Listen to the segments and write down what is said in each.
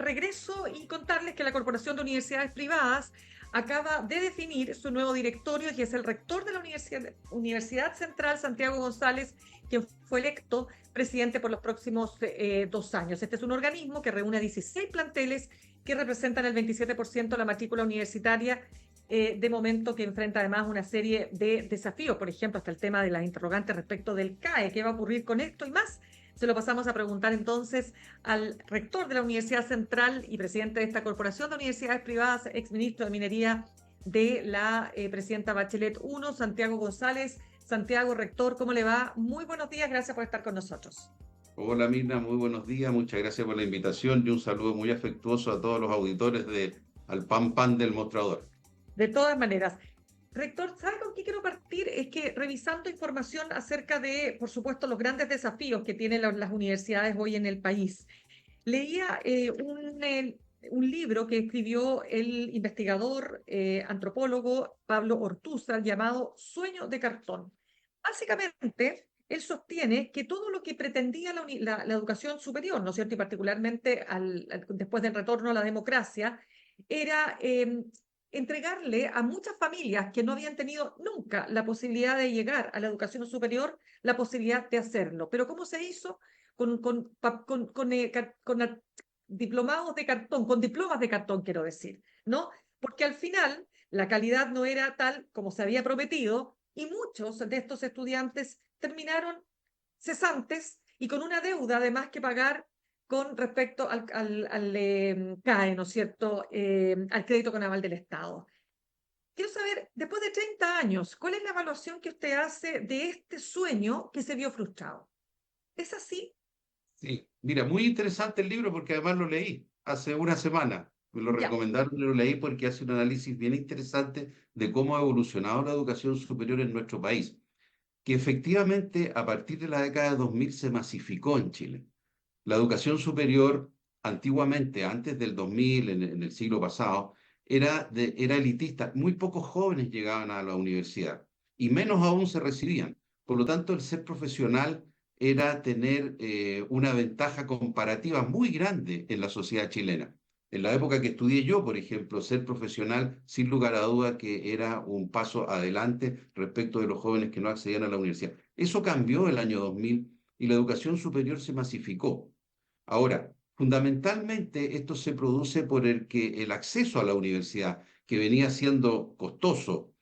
regreso y contarles que la Corporación de Universidades Privadas acaba de definir su nuevo directorio, que es el rector de la Universidad Central, Santiago González, quien fue electo presidente por los próximos 2 años. Este es un organismo que reúne 16 planteles que representan el 27% de la matrícula universitaria, de momento, que enfrenta además una serie de desafíos, por ejemplo, hasta el tema de las interrogantes respecto del CAE. ¿Qué va a ocurrir con esto y más? Se lo pasamos a preguntar entonces al rector de la Universidad Central y presidente de esta Corporación de Universidades Privadas, exministro de Minería de la presidenta Bachelet I, Santiago González. Santiago, rector, ¿cómo le va? Muy buenos días, gracias por estar con nosotros. Hola Mirna, muy buenos días, muchas gracias por la invitación y un saludo muy afectuoso a todos los auditores de Al Pan Pan del Mostrador. De todas maneras, rector, ¿sabe con qué quiero partir? Es que revisando información acerca de, por supuesto, los grandes desafíos que tienen las universidades hoy en el país, leía un libro que escribió el investigador antropólogo Pablo Ortúzar llamado Sueño de cartón. Básicamente, él sostiene que todo lo que pretendía la educación superior, ¿no es cierto? Y particularmente después del retorno a la democracia, era entregarle a muchas familias que no habían tenido nunca la posibilidad de llegar a la educación superior, la posibilidad de hacerlo. Pero ¿cómo se hizo? Con diplomados de cartón, con diplomas de cartón, quiero decir, ¿no? Porque al final la calidad no era tal como se había prometido y muchos de estos estudiantes terminaron cesantes y con una deuda además que pagar con respecto al CAE, ¿no es cierto?, al crédito con aval del Estado. Quiero saber, después de 30 años, ¿cuál es la evaluación que usted hace de este sueño que se vio frustrado? ¿Es así? Sí, mira, muy interesante el libro porque además lo leí hace una semana. Me lo Ya. recomendaron y lo leí porque hace un análisis bien interesante de cómo ha evolucionado la educación superior en nuestro país, que efectivamente a partir de la década de 2000 se masificó en Chile. La educación superior, antiguamente, antes del 2000, en el siglo pasado, era elitista. Muy pocos jóvenes llegaban a la universidad y menos aún se recibían. Por lo tanto, el ser profesional era tener una ventaja comparativa muy grande en la sociedad chilena. En la época que estudié yo, por ejemplo, ser profesional, sin lugar a duda que era un paso adelante respecto de los jóvenes que no accedían a la universidad. Eso cambió el año 2000 y la educación superior se masificó. Ahora, fundamentalmente esto se produce por el que el acceso a la universidad, que venía siendo costoso,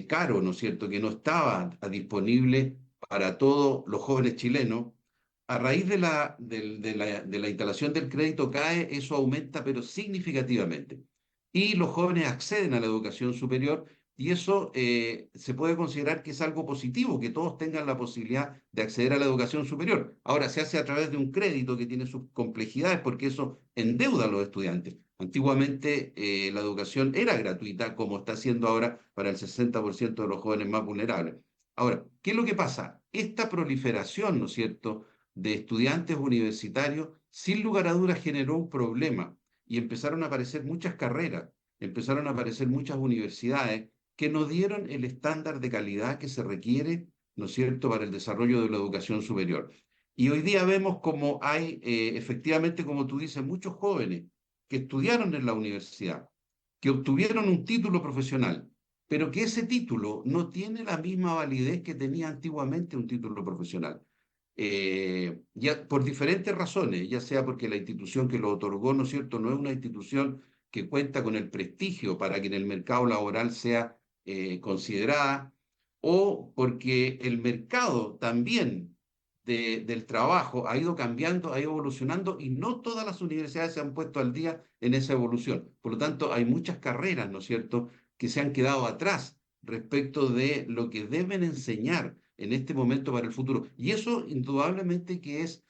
caro, ¿no es cierto?, que no estaba disponible para todos los jóvenes chilenos, a raíz de la instalación del crédito CAE, eso aumenta, pero significativamente. Y los jóvenes acceden a la educación superior y eso se puede considerar que es algo positivo, que todos tengan la posibilidad de acceder a la educación superior. Ahora se hace a través de un crédito que tiene sus complejidades porque eso endeuda a los estudiantes. Antiguamente la educación era gratuita, como está siendo ahora para el 60% de los jóvenes más vulnerables. Ahora, ¿qué es lo que pasa? Esta proliferación, ¿no es cierto?, de estudiantes universitarios, sin lugar a dudas generó un problema y empezaron a aparecer muchas carreras, empezaron a aparecer muchas universidades que no dieron el estándar de calidad que se requiere, ¿no es cierto?, para el desarrollo de la educación superior. Y hoy día vemos como hay, efectivamente, como tú dices, muchos jóvenes que estudiaron en la universidad, que obtuvieron un título profesional, pero que ese título no tiene la misma validez que tenía antiguamente un título profesional. Ya por diferentes razones, ya sea porque la institución que lo otorgó, ¿no es cierto?, no es una institución que cuenta con el prestigio para que en el mercado laboral sea considerada, o porque el mercado también del trabajo ha ido cambiando, ha ido evolucionando y no todas las universidades se han puesto al día en esa evolución. Por lo tanto, hay muchas carreras, ¿no es cierto?, que se han quedado atrás respecto de lo que deben enseñar en este momento para el futuro. Y eso indudablemente que es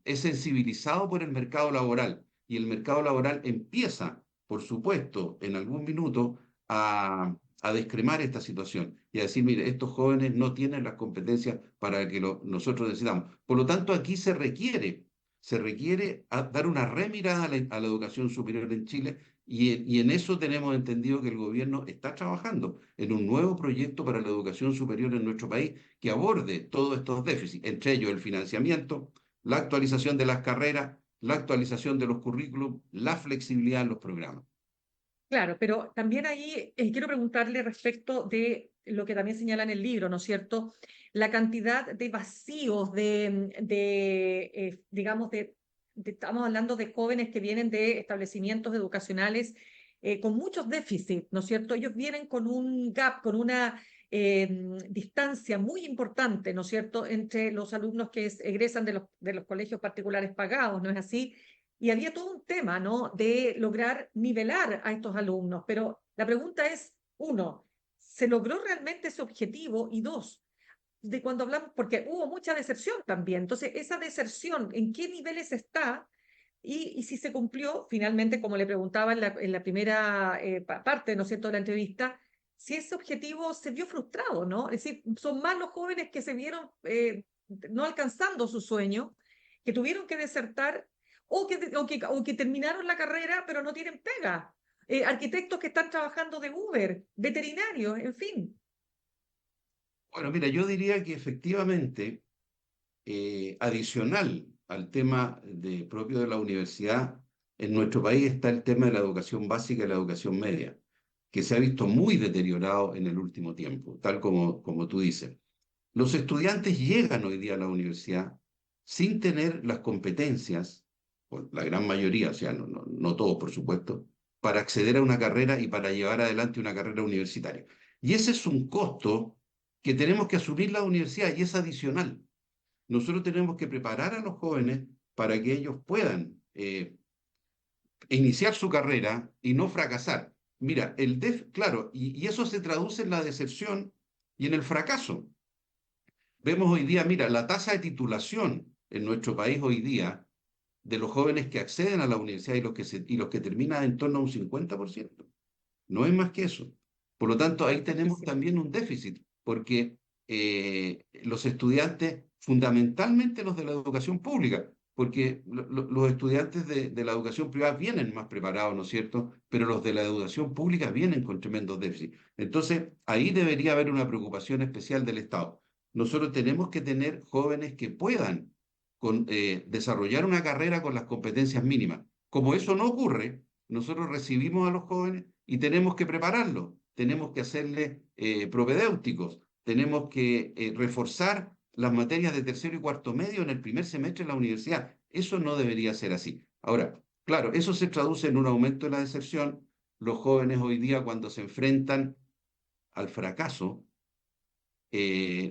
sensibilizado por el mercado laboral. Y el mercado laboral empieza, por supuesto, en algún minuto a descremar esta situación y a decir, mire, estos jóvenes no tienen las competencias para que nosotros decidamos. Por lo tanto, aquí se requiere dar una remirada a la educación superior en Chile y en eso tenemos entendido que el gobierno está trabajando en un nuevo proyecto para la educación superior en nuestro país que aborde todos estos déficits, entre ellos el financiamiento, la actualización de las carreras la actualización de los currículums, la flexibilidad en los programas. Claro, pero también ahí quiero preguntarle respecto de lo que también señala en el libro, ¿no es cierto? La cantidad de vacíos, digamos, estamos hablando de jóvenes que vienen de establecimientos educacionales con muchos déficits, ¿no es cierto? Ellos vienen con un gap, con una distancia muy importante, ¿no es cierto?, entre los alumnos que egresan de los colegios particulares pagados, ¿no es así? Y había todo un tema, ¿no?, de lograr nivelar a estos alumnos. Pero la pregunta es, uno, ¿se logró realmente ese objetivo? Y dos, de cuando hablamos, porque hubo mucha deserción también. Entonces, esa deserción, ¿en qué niveles está? Y si se cumplió, finalmente, como le preguntaba en la primera parte, ¿no es cierto?, de la entrevista, si ese objetivo se vio frustrado, ¿no? Es decir, son más los jóvenes que se vieron no alcanzando su sueño, que tuvieron que desertar o que terminaron la carrera pero no tienen pega. Arquitectos que están trabajando de Uber, veterinarios, en fin. Bueno, mira, yo diría que efectivamente, adicional al tema propio de la universidad, en nuestro país está el tema de la educación básica y la educación media, que se ha visto muy deteriorado en el último tiempo, tal como tú dices. Los estudiantes llegan hoy día a la universidad sin tener las competencias, o la gran mayoría, o sea, no todos, por supuesto, para acceder a una carrera y para llevar adelante una carrera universitaria. Y ese es un costo que tenemos que asumir la universidad y es adicional. Nosotros tenemos que preparar a los jóvenes para que ellos puedan iniciar su carrera y no fracasar. Mira, claro, y eso se traduce en la deserción y en el fracaso. Vemos hoy día, mira, la tasa de titulación en nuestro país hoy día de los jóvenes que acceden a la universidad y los que terminan en torno a un 50%. No es más que eso. Por lo tanto, ahí tenemos Altísimo. también un déficit, porque los estudiantes, fundamentalmente los de la educación pública, porque los estudiantes de la educación privada vienen más preparados, ¿no es cierto? Pero los de la educación pública vienen con tremendos déficits. Entonces, ahí debería haber una preocupación especial del Estado. Nosotros tenemos que tener jóvenes que puedan desarrollar una carrera con las competencias mínimas. Como eso no ocurre, nosotros recibimos a los jóvenes y tenemos que prepararlos, tenemos que hacerles propedéuticos, tenemos que reforzar las materias de tercero y cuarto medio en el primer semestre de la universidad. Eso no debería ser así. Ahora, claro, eso se traduce en un aumento de la deserción. Los jóvenes hoy día, cuando se enfrentan al fracaso,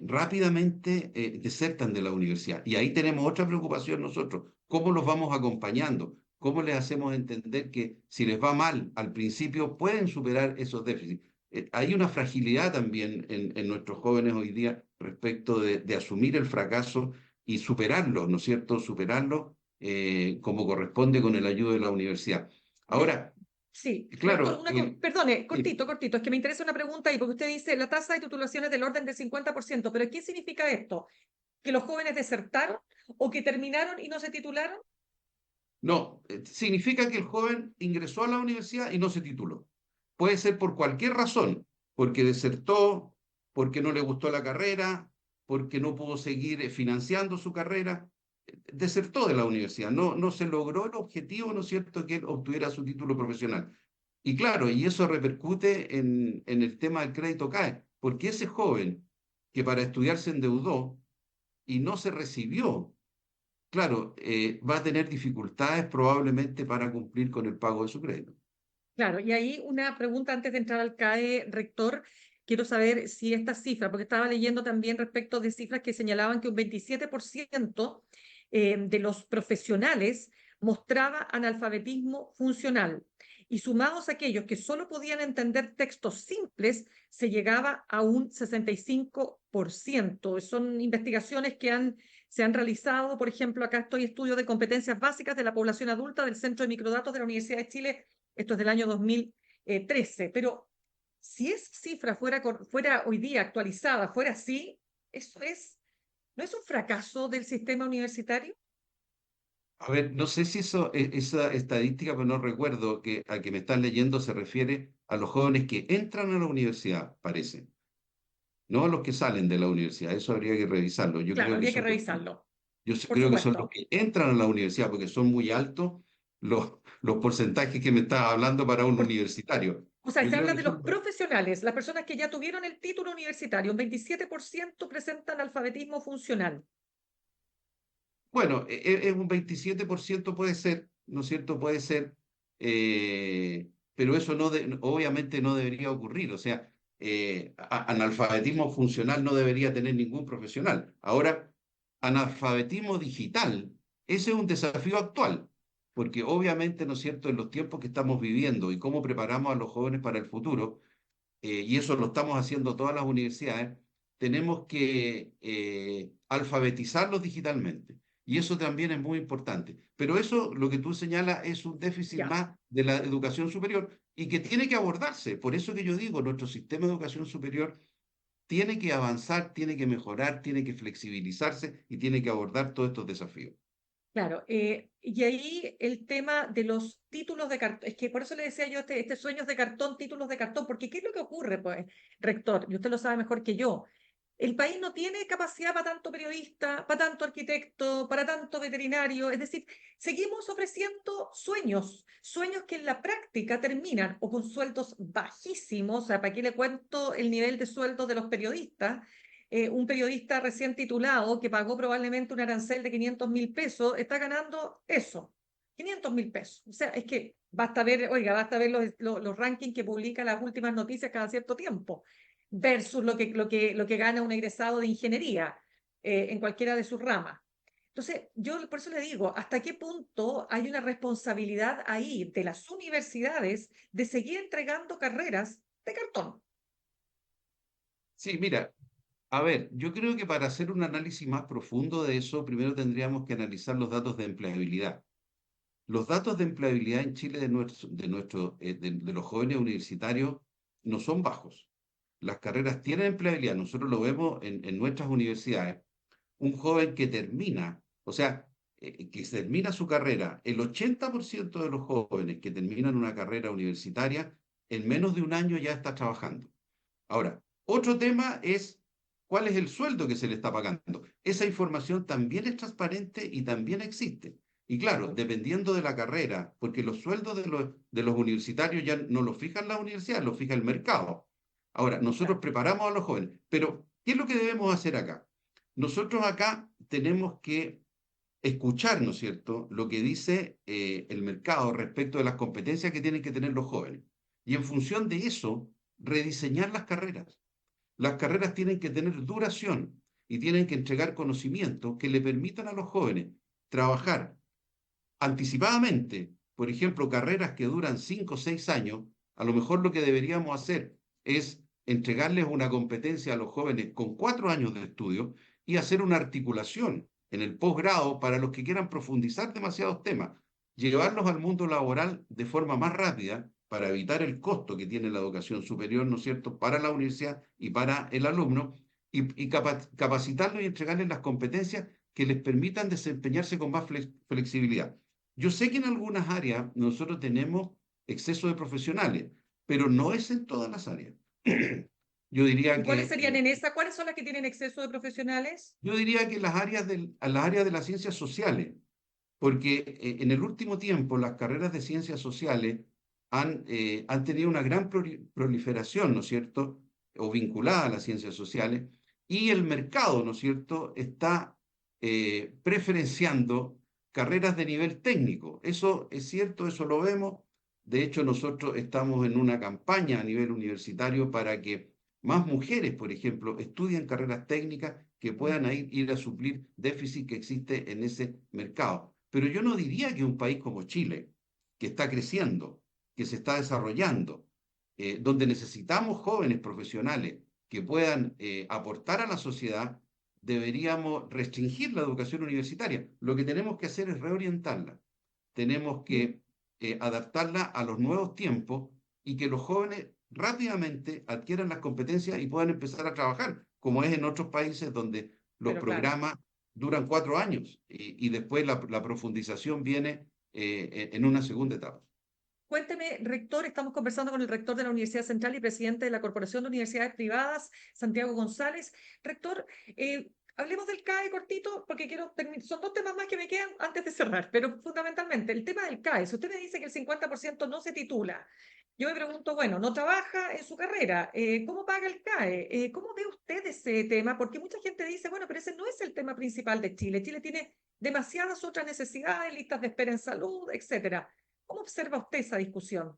rápidamente desertan de la universidad. Y ahí tenemos otra preocupación nosotros, ¿cómo los vamos acompañando? ¿Cómo les hacemos entender que si les va mal al principio pueden superar esos déficits? Hay una fragilidad también en nuestros jóvenes hoy día respecto de asumir el fracaso y superarlo, ¿no es cierto? Superarlo como corresponde con el ayuda de la universidad. De, Ahora, sí, rector, claro, perdone, cortito, cortito, es que me interesa una pregunta ahí, porque usted dice la tasa de titulaciones del orden del 50%, pero ¿qué significa esto? ¿Que los jóvenes desertaron o que terminaron y no se titularon? no, significa que el joven ingresó a la universidad y no se tituló. Puede ser por cualquier razón, porque desertó, porque no le gustó la carrera, porque no pudo seguir financiando su carrera, desertó de la universidad, no se logró el objetivo, ¿no es cierto?, que él obtuviera su título profesional. Y claro, y eso repercute en el tema del crédito CAE, porque ese joven que para estudiar se endeudó y no se recibió, claro, va a tener dificultades probablemente para cumplir con el pago de su crédito. Claro, y ahí una pregunta antes de entrar al CAE, rector. Quiero saber si esta cifra, porque estaba leyendo también respecto de cifras que señalaban que un 27% de los profesionales mostraba analfabetismo funcional. Y sumados a aquellos que solo podían entender textos simples, se llegaba a un 65%. Son investigaciones que se han realizado, por ejemplo, acá estoy estudio de competencias básicas de la población adulta del Centro de Microdatos de la Universidad de Chile. Esto es del año 2013, pero si esa cifra fuera hoy día actualizada, fuera así, eso ¿no es un fracaso del sistema universitario? A ver, no sé si esa estadística, pero no recuerdo que a que me estás leyendo se refiere a los jóvenes que entran a la universidad, parece, no a los que salen de la universidad. Eso habría que revisarlo. Claro, habría que revisarlo. Yo por creo que son los supuesto. que entran a la universidad porque son muy altos los porcentajes que me estaba hablando para un Por- universitario. o sea, Yo se creo habla que de los son... profesionales, las personas que ya tuvieron el título universitario, un 27% presentan alfabetismo funcional. Bueno, es un 27% puede ser, ¿no es cierto? Puede ser, pero eso obviamente no debería ocurrir. O sea, analfabetismo funcional no debería tener ningún profesional. Ahora, analfabetismo digital, ese es un desafío actual, porque obviamente, ¿no es cierto?, en los tiempos que estamos viviendo y cómo preparamos a los jóvenes para el futuro, y eso lo estamos haciendo todas las universidades, tenemos que alfabetizarlos digitalmente. Y eso también es muy importante. Pero eso, lo que tú señalas, es un déficit Ya. más de la educación superior y que tiene que abordarse. Por eso que yo digo, nuestro sistema de educación superior tiene que avanzar, tiene que mejorar, tiene que flexibilizarse y tiene que abordar todos estos desafíos. Claro, y ahí el tema de los títulos de cartón, es que por eso le decía yo este sueños de cartón, títulos de cartón, porque ¿qué es lo que ocurre, pues, rector? Y usted lo sabe mejor que yo. El país no tiene capacidad para tanto periodista, para tanto arquitecto, para tanto veterinario, es decir, seguimos ofreciendo sueños, sueños que en la práctica terminan o con sueldos bajísimos, o sea, ¿para qué le cuento el nivel de sueldos de los periodistas? Un periodista recién titulado que pagó probablemente un arancel de 500.000 pesos, está ganando eso, 500.000 pesos. O sea, es que basta ver, oiga, basta ver los rankings que publica las últimas noticias cada cierto tiempo, versus lo que gana un egresado de ingeniería en cualquiera de sus ramas. Entonces, yo por eso le digo, ¿hasta qué punto hay una responsabilidad ahí de las universidades de seguir entregando carreras de cartón? Sí, mira, a ver, yo creo que para hacer un análisis más profundo de eso, primero tendríamos que analizar los datos de empleabilidad. Los datos de empleabilidad en Chile de los jóvenes universitarios no son bajos. Las carreras tienen empleabilidad. Nosotros lo vemos en nuestras universidades. Un joven que termina, o sea, que termina su carrera, el 80% de los jóvenes que terminan una carrera universitaria, en menos de un año ya está trabajando. Ahora, otro tema es cuál es el sueldo que se le está pagando. Esa información también es transparente y también existe. Y claro, dependiendo de la carrera, porque los sueldos de los universitarios ya no los fijan las universidades, los fija el mercado. Ahora, nosotros Claro. preparamos a los jóvenes, pero ¿qué es lo que debemos hacer acá? Nosotros acá tenemos que escuchar, ¿no es cierto?, lo que dice el mercado respecto de las competencias que tienen que tener los jóvenes. Y en función de eso, rediseñar las carreras. Las carreras tienen que tener duración y tienen que entregar conocimientos que le permitan a los jóvenes trabajar anticipadamente. Por ejemplo, carreras que duran 5 o 6 años, a lo mejor lo que deberíamos hacer es entregarles una competencia a los jóvenes con 4 años de estudio y hacer una articulación en el posgrado para los que quieran profundizar demasiados temas, llevarlos al mundo laboral de forma más rápida para evitar el costo que tiene la educación superior, ¿no es cierto?, para la universidad y para el alumno, y capacitarlos y entregarles las competencias que les permitan desempeñarse con más flexibilidad. Yo sé que en algunas áreas nosotros tenemos exceso de profesionales, pero no es en todas las áreas. Yo diría ¿Y cuáles que, serían en esa? ¿Cuáles son las que tienen exceso de profesionales? yo diría que las áreas de las ciencias sociales, porque en el último tiempo las carreras de ciencias sociales han tenido una gran proliferación, ¿no es cierto?, o vinculada a las ciencias sociales, y el mercado, ¿no es cierto?, está preferenciando carreras de nivel técnico. Eso es cierto, eso lo vemos. De hecho, nosotros estamos en una campaña a nivel universitario para que más mujeres, por ejemplo, estudien carreras técnicas que puedan ir a suplir déficit que existe en ese mercado. Pero yo no diría que un país como Chile, que está creciendo, que se está desarrollando, donde necesitamos jóvenes profesionales que puedan aportar a la sociedad, deberíamos restringir la educación universitaria. Lo que tenemos que hacer es reorientarla. Tenemos que adaptarla a los nuevos tiempos y que los jóvenes rápidamente adquieran las competencias y puedan empezar a trabajar, como es en otros países donde los Pero claro. programas duran 4 años y después la profundización viene en una segunda etapa. Cuénteme, rector, estamos conversando con el rector de la Universidad Central y presidente de la Corporación de Universidades Privadas, Santiago González. Rector, Hablemos del CAE cortito, porque son dos temas más que me quedan antes de cerrar, pero fundamentalmente el tema del CAE. Si usted me dice que el 50% no se titula, yo me pregunto, bueno, no trabaja en su carrera, ¿cómo paga el CAE? ¿Cómo ve usted ese tema? Porque mucha gente dice, bueno, pero ese no es el tema principal de Chile. Chile tiene demasiadas otras necesidades, listas de espera en salud, etcétera. ¿Cómo observa usted esa discusión?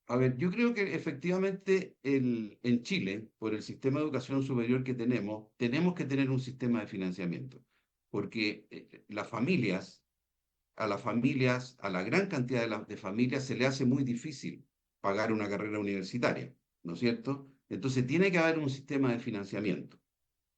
A ver, yo creo que efectivamente en Chile, por el sistema de educación superior que tenemos que tener un sistema de financiamiento, porque a la gran cantidad de familias se le hace muy difícil pagar una carrera universitaria, ¿no es cierto? Entonces tiene que haber un sistema de financiamiento.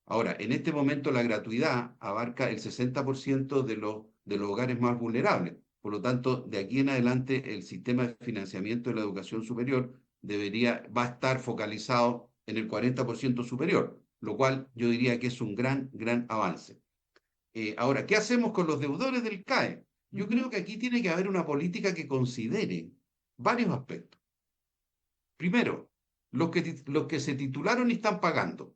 Ahora, en este momento la gratuidad abarca el 60% de los hogares más vulnerables. Por lo tanto, de aquí en adelante el sistema de financiamiento de la educación superior va a estar focalizado en el 40% superior, lo cual yo diría que es un gran, gran avance. Ahora, ¿qué hacemos con los deudores del CAE? Yo creo Ujú. que aquí tiene que haber una política que considere varios aspectos. Primero, los que se titularon y están pagando.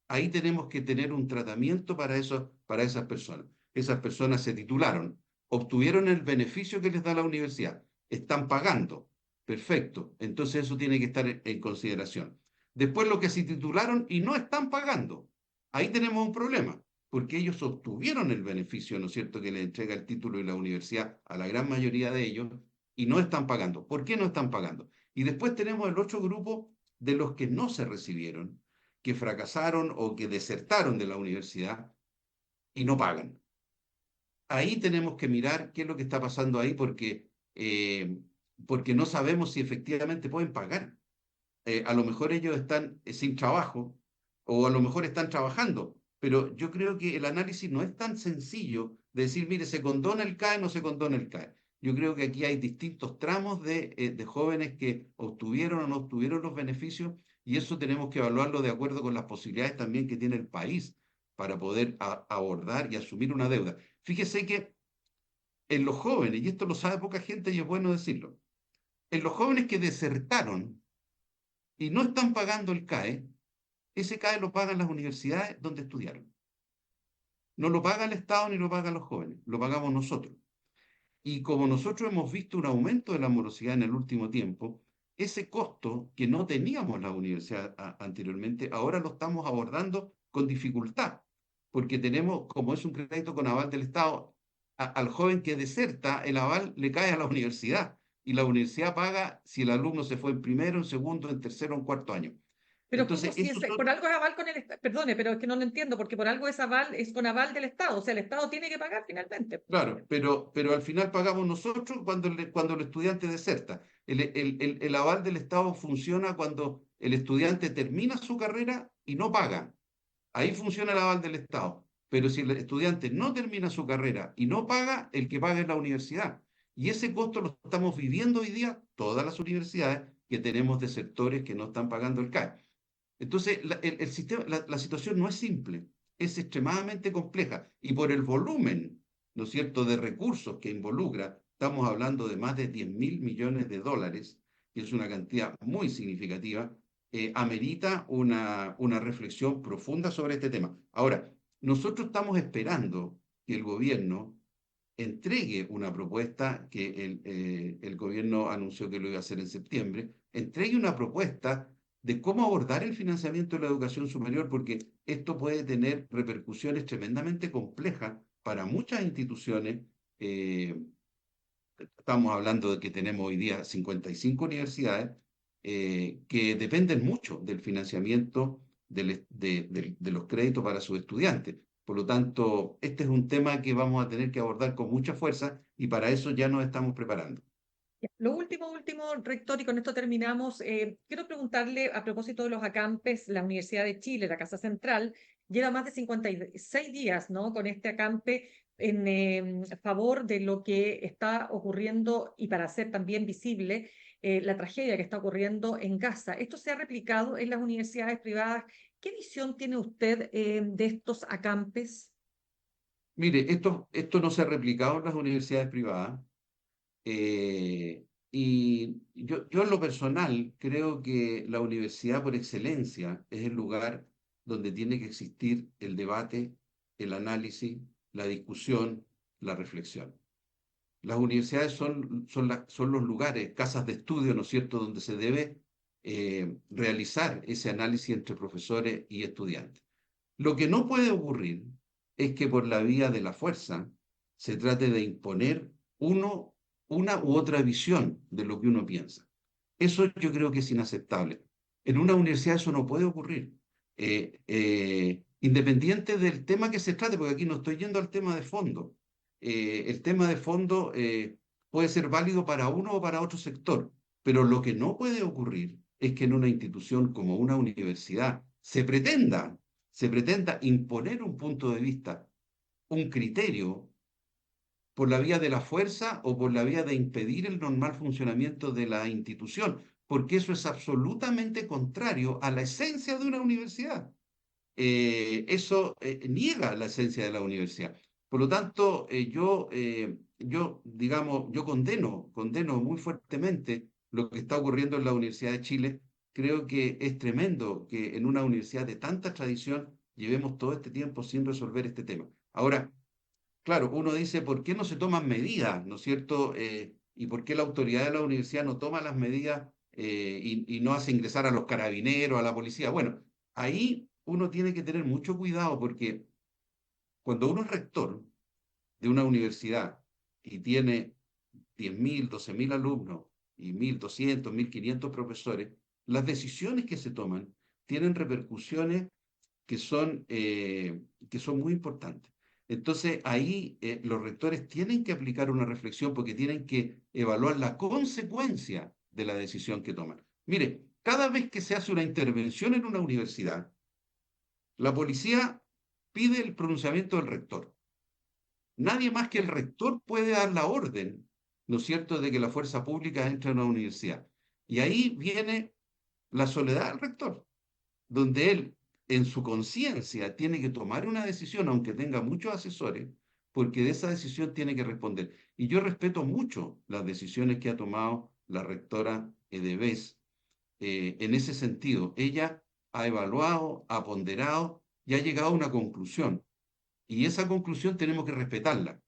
Ahí tenemos que tener un tratamiento para esas personas. Esas personas se titularon, obtuvieron el beneficio que les da la universidad, están pagando. Perfecto. Entonces eso tiene que estar en consideración. Después, los que se titularon y no están pagando. Ahí tenemos un problema, porque ellos obtuvieron el beneficio, ¿no es cierto?, que le entrega el título y la universidad a la gran mayoría de ellos y no están pagando. ¿Por qué no están pagando? Y después tenemos el otro grupo de los que no se recibieron, que fracasaron o que desertaron de la universidad y no pagan. Ahí tenemos que mirar qué es lo que está pasando ahí porque no sabemos si efectivamente pueden pagar. A lo mejor ellos están sin trabajo o a lo mejor están trabajando, pero yo creo que el análisis no es tan sencillo de decir, mire, se condona el CAE, no se condona el CAE. Yo creo que aquí hay distintos tramos de jóvenes que obtuvieron o no obtuvieron los beneficios y eso tenemos que evaluarlo de acuerdo con las posibilidades también que tiene el país para poder abordar y asumir una deuda. Fíjese que en los jóvenes, y esto lo sabe poca gente y es bueno decirlo, en los jóvenes que desertaron y no están pagando el CAE, ese CAE lo pagan las universidades donde estudiaron. No lo paga el Estado ni lo pagan los jóvenes, lo pagamos nosotros. Y como nosotros hemos visto un aumento de la morosidad en el último tiempo, ese costo que no teníamos la universidad anteriormente, ahora lo estamos abordando con dificultad, porque tenemos, como es un crédito con aval del Estado, al joven que deserta, el aval le cae a la universidad y la universidad paga si el alumno se fue en primero, en segundo, en tercero o en cuarto año. Pero ¿cómo Entonces, si esos por son. algo es aval con el Estado? Perdone, pero es que no lo entiendo, porque por algo es aval, es con aval del Estado, o sea, el Estado tiene que pagar finalmente. Claro, pero al final pagamos nosotros cuando el estudiante deserta. El aval del Estado funciona cuando el estudiante termina su carrera y no paga. Ahí funciona el aval del Estado. Pero si el estudiante no termina su carrera y no paga, el que paga es la universidad. Y ese costo lo estamos viviendo hoy día todas las universidades que tenemos de sectores que no están pagando el CAE. Entonces, el sistema, la situación no es simple, es extremadamente compleja y por el volumen, ¿no es cierto?, de recursos que involucra, estamos hablando de más de 10.000 millones de dólares, que es una cantidad muy significativa, amerita una reflexión profunda sobre este tema. Ahora, nosotros estamos esperando que el gobierno entregue una propuesta que el gobierno anunció que lo iba a hacer en septiembre, entregue una propuesta de cómo abordar el financiamiento de la educación superior, porque esto puede tener repercusiones tremendamente complejas para muchas instituciones. eh, Estamos hablando de que tenemos hoy día 55 universidades que dependen mucho del financiamiento de los créditos para sus estudiantes. Por lo tanto, este es un tema que vamos a tener que abordar con mucha fuerza y para eso ya nos estamos preparando. Ya, lo último, rector, y con esto terminamos. Quiero preguntarle a propósito de los acampes, la Universidad de Chile, la Casa Central, lleva más de 56 días, ¿no?, con este acampe en favor de lo que está ocurriendo y para hacer también visible la tragedia que está ocurriendo en Gaza. Esto se ha replicado en las universidades privadas. ¿Qué visión tiene usted de estos acampes? Mire, esto no se ha replicado en las universidades privadas. Y yo en lo personal creo que la universidad por excelencia es el lugar donde tiene que existir el debate el análisis, la discusión, la reflexión. Las universidades son los lugares, casas de estudio, ¿no es cierto?, donde se debe realizar ese análisis entre profesores y estudiantes. Lo que no puede ocurrir es que por la vía de la fuerza se trate de imponer una u otra visión de lo que uno piensa. Eso yo creo que es inaceptable. En una universidad eso no puede ocurrir. Independiente del tema que se trate, porque aquí no estoy yendo al tema de fondo. El tema de fondo puede ser válido para uno o para otro sector, pero lo que no puede ocurrir es que en una institución como una universidad se pretenda imponer un punto de vista, un criterio, por la vía de la fuerza o por la vía de impedir el normal funcionamiento de la institución, porque eso es absolutamente contrario a la esencia de una universidad. Eso niega la esencia de la universidad. Por lo tanto, digamos, yo condeno muy fuertemente lo que está ocurriendo en la Universidad de Chile. Creo que es tremendo que en una universidad de tanta tradición llevemos todo este tiempo sin resolver este tema. Ahora, claro, uno dice, ¿por qué no se toman medidas, ¿no es cierto? ¿Y por qué la autoridad de la universidad no toma las medidas y no hace ingresar a los carabineros, a la policía? Bueno, ahí uno tiene que tener mucho cuidado porque cuando uno es rector de una universidad y tiene 10.000, 12.000 alumnos y 1.200, 1.500 profesores, las decisiones que se toman tienen repercusiones que son muy importantes. Entonces, ahí los rectores tienen que aplicar una reflexión porque tienen que evaluar la consecuencia de la decisión que toman. Mire, cada vez que se hace una intervención en una universidad, la policía pide el pronunciamiento del rector. Nadie más que el rector puede dar la orden, ¿no es cierto?, de que la fuerza pública entre en una universidad. Y ahí viene la soledad del rector, donde él, en su conciencia, tiene que tomar una decisión, aunque tenga muchos asesores, porque de esa decisión tiene que responder. Y yo respeto mucho las decisiones que ha tomado la rectora Edevez en ese sentido. Ella ha evaluado, ha ponderado y ha llegado a una conclusión. Y esa conclusión tenemos que respetarla.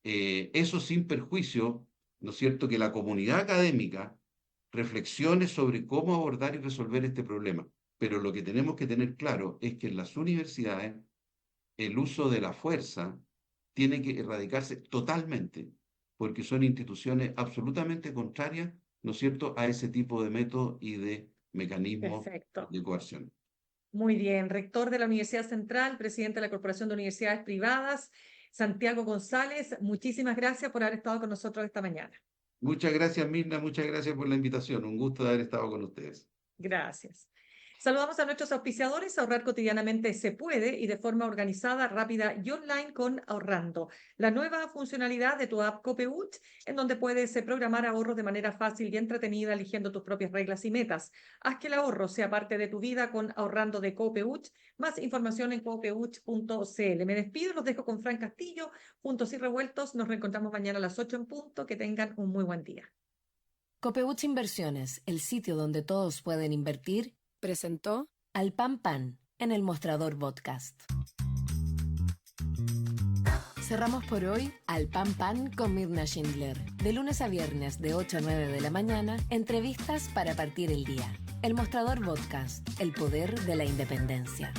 Eso sin perjuicio, ¿no es cierto?, que la comunidad académica reflexione sobre cómo abordar y resolver este problema. Pero lo que tenemos que tener claro es que en las universidades el uso de la fuerza tiene que erradicarse totalmente, porque son instituciones absolutamente contrarias, ¿no es cierto?, a ese tipo de métodos y de mecanismos Perfecto. de coerción. Muy bien, rector de la Universidad Central, presidente de la Corporación de Universidades Privadas, Santiago González, muchísimas gracias por haber estado con nosotros esta mañana. Muchas gracias, Mirna, muchas gracias por la invitación. Un gusto de haber estado con ustedes. Gracias. Saludamos a nuestros auspiciadores. Ahorrar cotidianamente se puede y de forma organizada, rápida y online con Ahorrando, la nueva funcionalidad de tu app Copeuch, en donde puedes programar ahorros de manera fácil y entretenida, eligiendo tus propias reglas y metas. Haz que el ahorro sea parte de tu vida con Ahorrando de Copeuch. Más información en copeuch.cl. Me despido, los dejo con Fran Castillo, Puntos y Revueltos. Nos reencontramos mañana a las 8 en punto. Que tengan un muy buen día. Copeuch Inversiones, el sitio donde todos pueden invertir, presentó Al Pan Pan en el Mostrador Podcast. Cerramos por hoy Al Pan Pan con Mirna Schindler. De lunes a viernes de 8 a 9 de la mañana, entrevistas para partir el día. El Mostrador Podcast, el poder de la independencia.